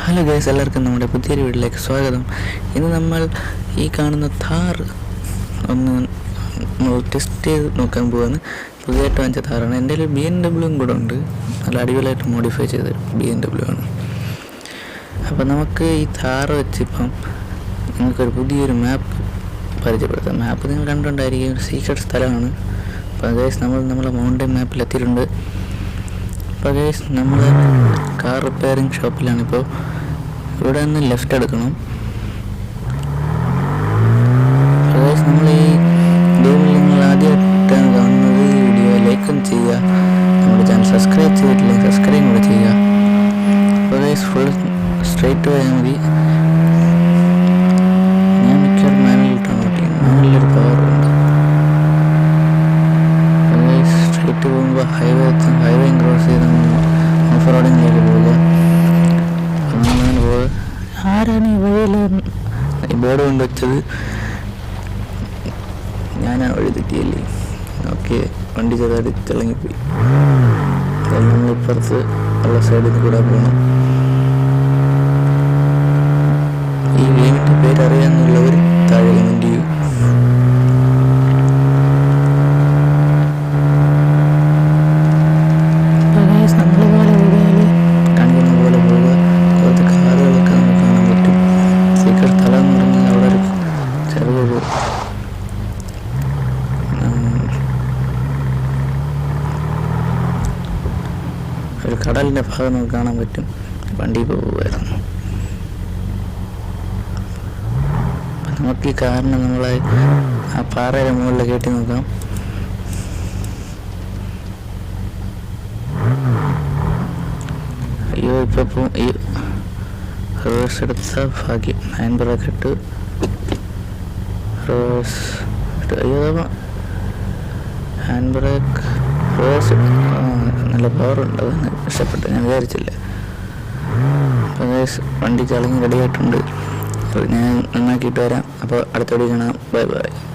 Hello guys, എല്ലാവർക്കും നമ്മുടെ പുതിയൊരു വീട്ടിലേക്ക് സ്വാഗതം. ഇന്ന് നമ്മൾ ഈ കാണുന്ന താർ ഒന്ന് ടെസ്റ്റ് ചെയ്ത് നോക്കാൻ പോവാണ്. പുതിയതായിട്ട് വാങ്ങിച്ച താറാണ്. എൻ്റെ ഒരു BMW കൂടെ ഉണ്ട്. നല്ല അടിപൊളിയായിട്ട് മോഡിഫൈ ചെയ്ത BMW ആണ്. അപ്പോൾ നമുക്ക് ഈ താറ് വെച്ചിപ്പം നിങ്ങൾക്കൊരു പുതിയൊരു മാപ്പ് പരിചയപ്പെടുത്താം. മാപ്പ് നിങ്ങൾ കണ്ടുകൊണ്ടായിരിക്കും, ഒരു സീക്രട്ട് സ്ഥലമാണ്. അപ്പോൾ ഗൈസ് നമ്മളെ മൗണ്ടൻ മാപ്പിലെത്തിയിട്ടുണ്ട്. അപ്പോൾ ഗൈസ് നമ്മൾ കാർ റിപ്പയറിങ് ഷോപ്പിലാണിപ്പോൾ. ഇവിടെ നിന്ന് ലെഫ്റ്റ് എടുക്കണം. ഗൈസ് നമ്മൾ ഈ ഗെയിമിൽ നിങ്ങൾ ആദ്യമായിട്ടാണ് കാണുന്നത്, ഈ വീഡിയോ ലൈക്കും ചെയ്യുക. നമ്മുടെ ചാനൽ സബ്സ്ക്രൈബ് ചെയ്തിട്ടില്ലെങ്കിൽ സബ്സ്ക്രൈബ് കൂടെ ചെയ്യുക. അപ്പോൾ ഗൈസ് ഫുൾ സ്ട്രൈറ്റ് പോയാൽ മതി. ഞാൻ മിക്കവാറും മാനുവലിട്ടാണ് ഓട്ടിക്കുന്നത്. മാനുവലിലൊരു പവറുണ്ട്. ഗൈസ് സ്ട്രൈറ്റ് പോകുമ്പോൾ ഹൈവേ ക്രോസ് ചെയ്ത് ഓഫ് റോഡിങ്ങിലേക്ക് പോവുക. നമ്മളങ്ങനെ പോവുക. ആരാണ് ഈ വഴിയിൽ ഈ ബോർഡ് കൊണ്ട് വെച്ചത്? ഞാനാണ് വഴി തെറ്റിയല്ലേ. ഓക്കെ, വണ്ടി ചെറുതായിട്ട് തിളങ്ങിപ്പോയി. നമ്മൾ ഇപ്പുറത്ത് ഉള്ള സൈഡിൽ കൂടെ പോകണം. ഈ ഗെയിമിൻ്റെ പേര് അറിയാമെന്നുള്ളവർ താഴെ കമൻറ്റ് ചെയ്യും. ഒരു കടലിൻ്റെ ഭാഗം നമുക്ക് കാണാൻ പറ്റും. വണ്ടി പോകുമായിരുന്നു. നമുക്ക് ഈ കാറിനെ നമ്മളെ ആ പാറയുടെ മുകളിൽ കയറ്റി നോക്കാം. അയ്യോ, ഇപ്പം ഈ റിവേഴ്സ് എടുത്ത ഭാഗ്യം. ഹാൻഡ് ബ്രേക്ക് ഇട്ട് റിവേഴ്സ് ഇട്ട്. അയ്യോ, ഹാൻഡ് ബ്രേക്ക് റിവേഴ്സ്. നല്ല പവറുണ്ട്. അതാണ് ഇഷ്ടപ്പെട്ടു. ഞാൻ വിചാരിച്ചില്ല. അപ്പോൾ വണ്ടി ചളങ്ങി റെഡി ആയിട്ടുണ്ട്. ഞാൻ നന്നാക്കിയിട്ട് വരാം. അപ്പോൾ അടുത്ത വീഡിയോ കാണാം. Bye bye.